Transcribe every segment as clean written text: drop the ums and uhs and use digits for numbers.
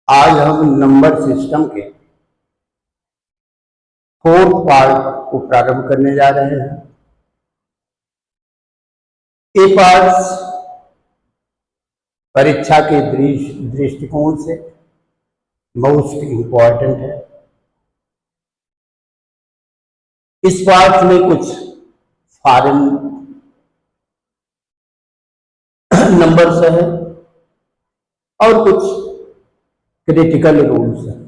आज हम number system के फोर्थ पार्ट को प्रारंभ करने जा रहे हैं। ये पार्ट परीक्षा के दृष्टिकोण से मोस्ट इंपॉर्टेंट है। इस पार्ट में कुछ फॉरेन नंबर्स है और कुछ क्रिटिकल रूल्स हैं।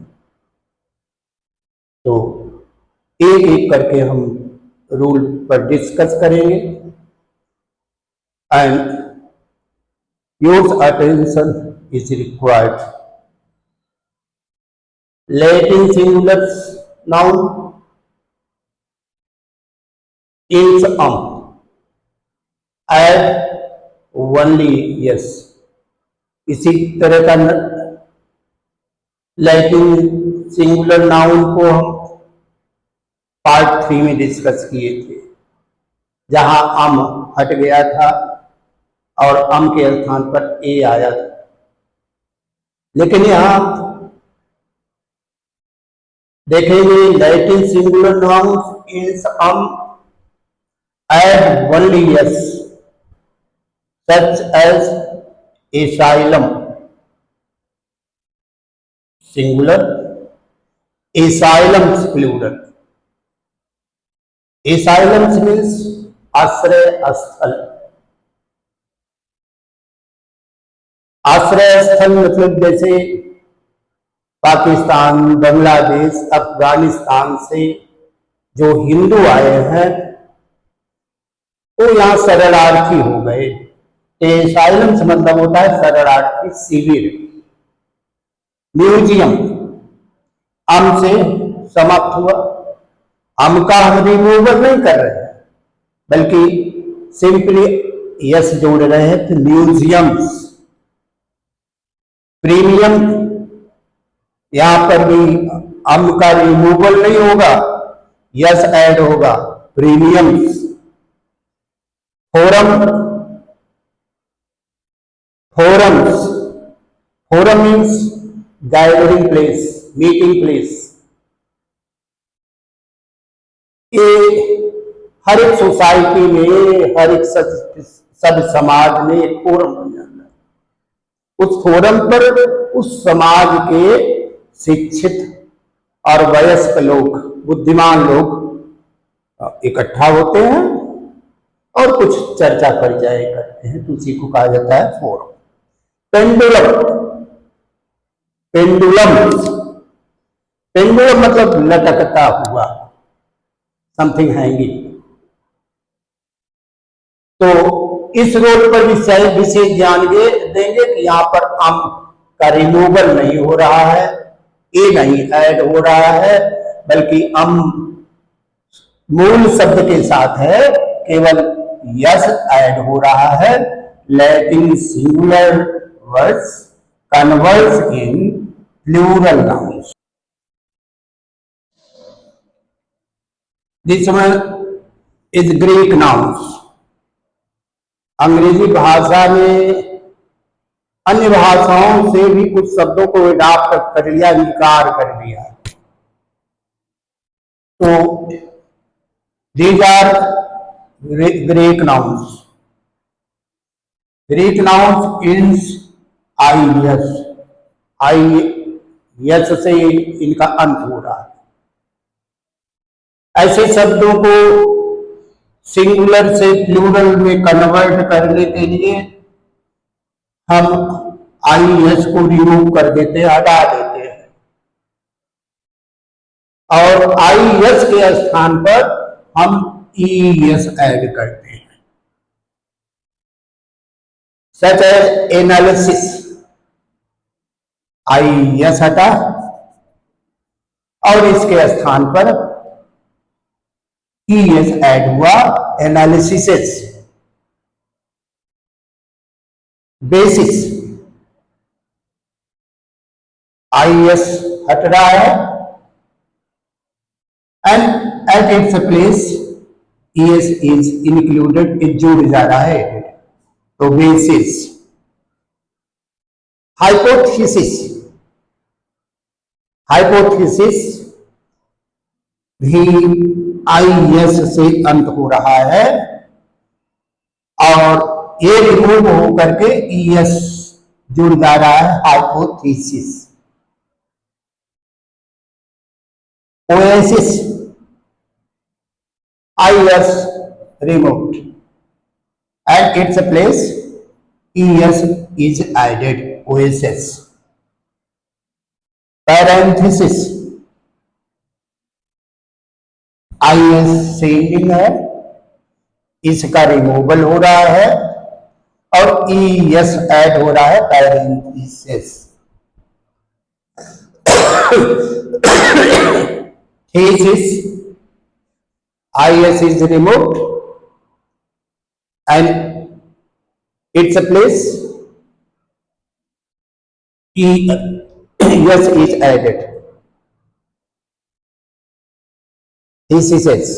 तो एक एक करके हम रूल पर डिस्कस करेंगे and your attention is required. Latin singular noun is add only S. इसी तरह का लैटिन सिंगुलर नाउन को हम पार्ट 3 में डिस्कस किए थे, जहां हट गया था और के स्थान पर ए आया था। लेकिन यहां देखेंगे Latin singular noun is add only yes such as asylum singular, asylums plural. Asylums means आश्रय स्थल। आश्रय स्थल मतलब जैसे पाकिस्तान, बांग्लादेश, अफगानिस्तान से जो हिंदू आए हैं वो यहाँ शरणार्थी हो गए। एसाइलम्स मतलब होता है शरणार्थी शिविर। म्यूजियम से समाप्त हुआ। का हम रिमूवल नहीं कर रहे हैं, बल्कि सिंपली यस जोड़ रहे हैं। तो म्यूजियम्स। प्रीमियम, यहां पर भी का रिमूवल नहीं होगा, यस ऐड होगा। Premiums. Forums. Forum means gathering place, meeting place. ये हर एक सोसाइटी में, हर एक सब समाज में एक फोरम बन जाता है। उस फोरम पर उस समाज के शिक्षित और वयस्क लोग, बुद्धिमान लोग इकट्ठा होते हैं और कुछ चर्चा परिचय करते हैं। तो उसी को कहा जाता है फोरम। पेंडुलम। पेंडुलम मतलब लटकता हुआ, समथिंग हैंगिंग। तो इस रोल पर विशेष ध्यान देंगे कि यहां पर का रिमूवल नहीं हो रहा है, ए नहीं ऐड हो रहा है, बल्कि मूल शब्द के साथ है, केवल यस ऐड हो रहा है। Latin singular words converts in plural nouns. This one is Greek nouns. अंग्रेजी भाषा में अन्य भाषाओं से भी कुछ शब्दों को अडॉप्ट कर लिया, स्वीकार कर लिया। तो these are Greek nouns. Greek nouns ends I S से इनका अंत हो रहा है। ऐसे शब्दों को सिंगुलर से प्लूरल में कन्वर्ट करने के लिए हम एस को रिमूव कर देते हैं, हटा देते हैं, और एस के स्थान पर हम एस ऐड करते हैं। सच एज एनालिसिस, एस हटा और इसके स्थान पर एस ऐड हुआ, एनालिसिस। बेसिस, एस हट रहा है and at its place S is included, is जोड़ जा रहा है। तो बेसिस। हाइपोथेसिस, हाइपोथेसिस भी IS से अंत हो रहा है और ये रिमूव होकर के ES जुड़ जा रहा है, hypothesis. Oasis IS removed and its place ES is added, OSS। Parenthesis IS sending है, इसका रिमूवल हो रहा है और ES ऐड हो रहा है, parenthesis. thesis IS is removed and its place ES is added। thesis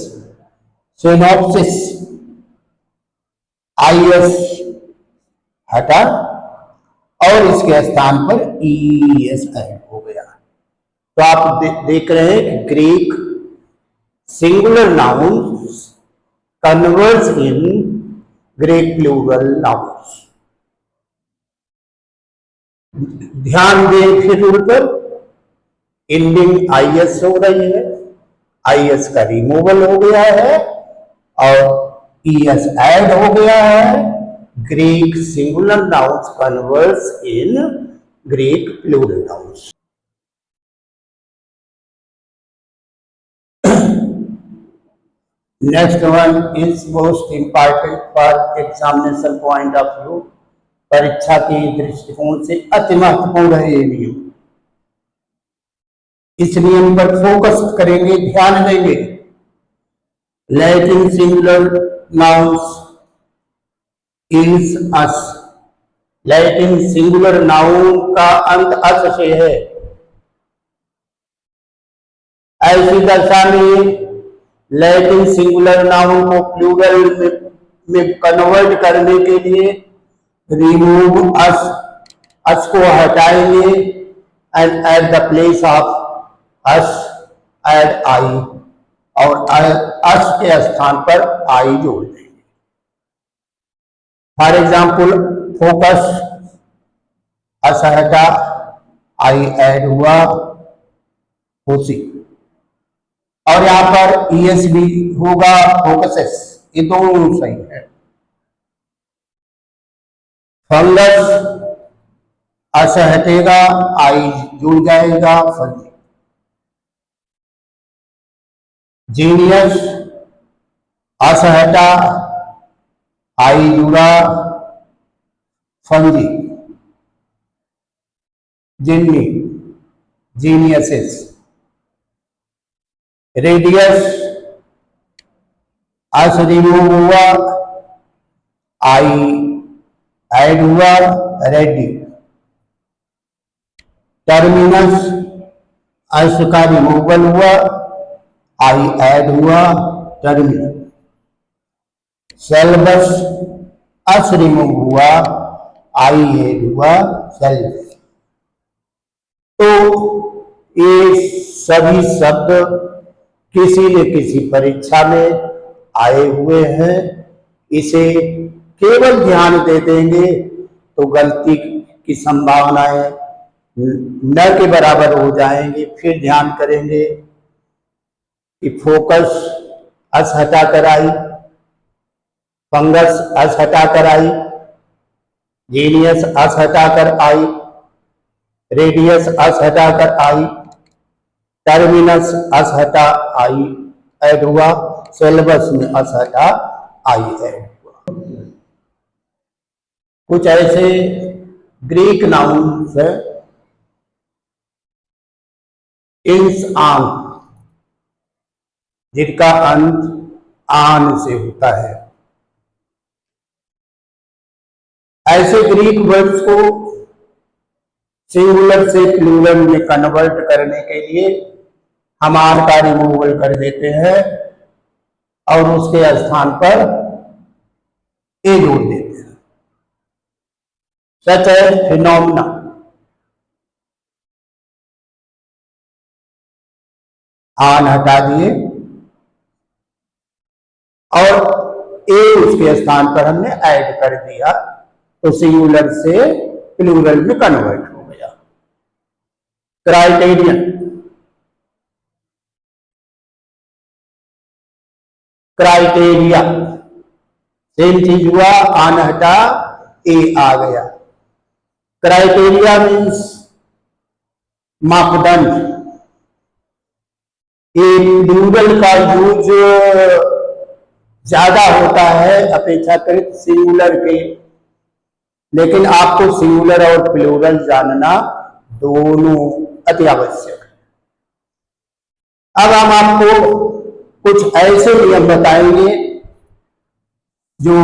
synopsis IS हटा और इसके स्थान पर ES ऐड हो गया। तो आप देख रहे हैं कि Greek singular nouns converts in Greek plural nouns. ध्यान दें फिर उन पर, एंडिंग IS हो रही है, IS का रिमूवल हो गया है और ES ऐड हो गया है। Greek singular nouns converts in Greek plural nouns. Next one is most important for examination point of view। परीक्षा के दृष्टिकोण से अति महत्वपूर्ण है ये नियम। इस नियम पर फोकस करेंगे, ध्यान देंगे। Latin singular nouns is us. Latin singular noun का अंत अस से है। ऐसी दशा में लैटिन सिंगुलर नाउन को प्लूरल में कन्वर्ट करने के लिए रिमूव अस को हटाएंगे and at the place of us add I, और अस के स्थान पर आई जोड़ देंगे। फॉर एग्जाम्पल फोकस अस हटा आई ऐड हुआ फोसी, और यहां पर ES भी होगा फोकसेस, ये दोनों सही है। फंगस अस हटेगा आई जुड़ जाएगा फंगी। जीनियस अस हटा आई जुड़ा फंगी। जिन्नी जीनियसिस। रेडियस अस रिमूव हुआ आई ऐड हुआ रेडी। टर्मिनस अस का रिमूवल हुआ आई ऐड हुआ टर्मिनल। सेल्बस अस रिमूव हुआ आई ऐड हुआ सेल्फ। तो ये सभी शब्द किसी न किसी परीक्षा में आए हुए हैं। इसे केवल ध्यान दे देंगे तो गलती की संभावनाएं न के बराबर हो जाएंगी। फिर ध्यान करेंगे कि फोकस अस हटाकर आई, फंगस अस हटाकर आई, जीनियस अस हटाकर आई, रेडियस अस हटाकर आई, टर्मिनस अस हटा आई ऐड हुआ, सिलेबस में अस हटा आई ऐड हुआ। कुछ ऐसे ग्रीक नाउन्स है, इंस आन, जिनका अंत आन से होता है। ऐसे ग्रीक वर्ड्स को सिंगुलर से प्लूरल में कन्वर्ट करने के लिए हम आर का रिमूवल कर देते हैं और उसके स्थान पर ए जोड़ देते हैं। सच है फिनोमिना। आन हटा दिए और ए उसके स्थान पर हमने ऐड कर दिया, तो सिंगुलर से प्लूरल में कन्वर्ट हो गया। क्राइटेरियन, क्राइटेरिया सेम चीज हुआ, आन हटा ए आ गया। क्राइटेरिया मीन्स मापदंड। ये प्लूरल का यूज ज्यादा होता है अपेक्षाकृत सिंगुलर के, लेकिन आपको सिंगुलर और प्लूरल जानना दोनों अति आवश्यक है। अब हम आपको कुछ ऐसे नियम बताएंगे जो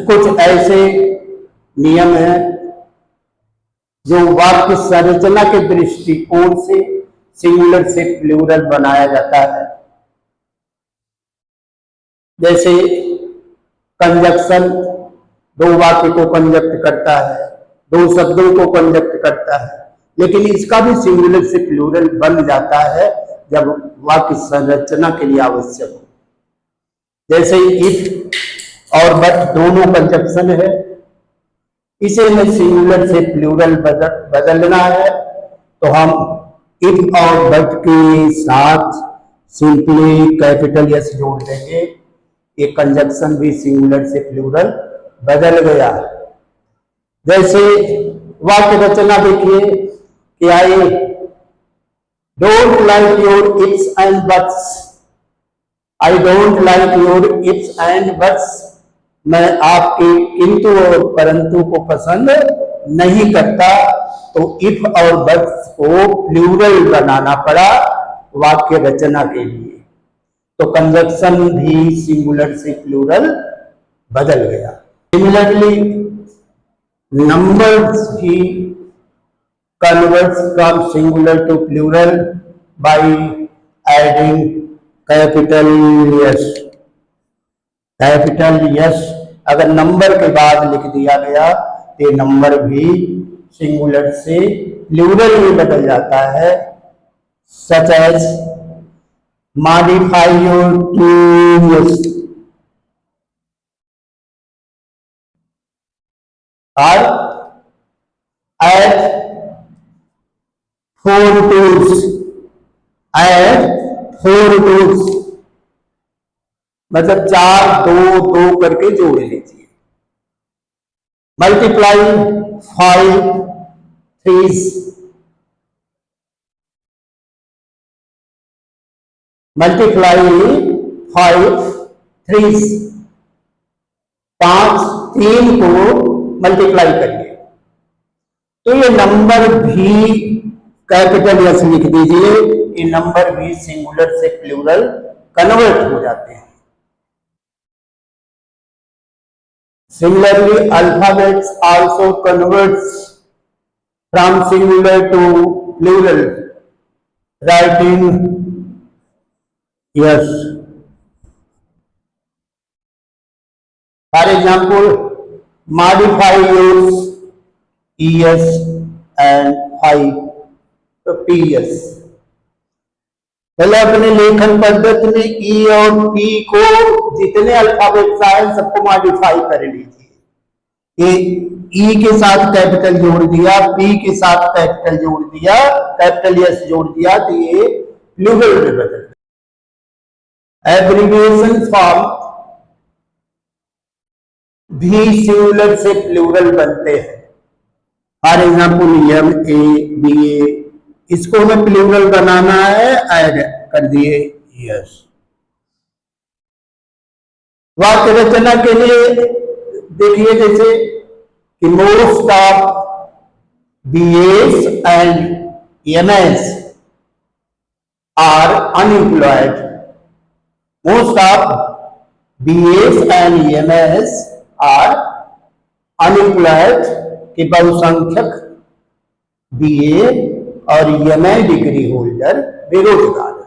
कुछ ऐसे नियम हैं जो वाक्य संरचना के दृष्टिकोण से सिंगुलर से प्लूरल बनाया जाता है। जैसे कंजक्शन दो वाक्य को कंजक्ट करता है, दो शब्दों को कंजक्ट करता है, लेकिन इसका भी सिंगुलर से प्लूरल बन जाता है जब वाक्य संरचना के लिए आवश्यक हो। जैसे इफ और बट दोनों कंजक्शन है, इसे हमें सिंगुलर से प्लूरल बदलना है, तो हम इफ और बट के साथ सिंपली कैपिटल एस जोड़ देंगे, ये कंजक्शन भी सिंगुलर से प्लूरल बदल गया। जैसे वाक्य रचना देखिए कि I don't like your ifs and buts, I don't like your ifs and buts, मैं आपके किंतु और परंतु को पसंद नहीं करता, तो इफ और बट्स को प्लूरल बनाना पड़ा वाक्य रचना के लिए, तो कंजक्शन भी सिंगुलर से प्लूरल बदल गया। सिमिलरली नंबर्स भी converts from singular to plural by adding capital S. Capital S अगर नंबर के बाद लिख दिया गया तो नंबर भी सिंगुलर से प्लूरल में बदल जाता है। Such as modify your tools और एड 4 टूल्स, एड 4 टूल्स मतलब 4 2 2 करके जोड़ लीजिए। मल्टीप्लाई 5 3s, मल्टीप्लाई 5 3s, 5 3 को मल्टीप्लाई करिए, तो ये नंबर भी कैपिटल एस लिख दीजिए, ये नंबर भी सिंगुलर से प्लूरल कन्वर्ट हो जाते हैं। Similarly, alphabets also converts from singular to plural. Writing yes. For example, modify yours es and 5 ps. पहले अपने लेखन पद्धति में ई और पी को जितने अल्फाबेट्स आए सबको मॉडिफाई कर लीजिए। ये ई के साथ कैपिटल जोड़ दिया, पी के साथ कैपिटल जोड़ दिया, कैपिटल एस जोड़ दिया, तो ये प्लूरल में बदल गया। एब्रिविएशन फॉर्म भी सिंगुलर से प्लूरल बनते हैं। For example M A B A, इसको हमें प्लूरल बनाना है, ऐड कर दिए यस। वाक्य रचना के लिए देखिए जैसे कि most of BAs and MAs are unemployed. Most of BAs and MAs are unemployed के बहुसंख्यक बीए और एमए डिग्री होल्डर बेरोजगार।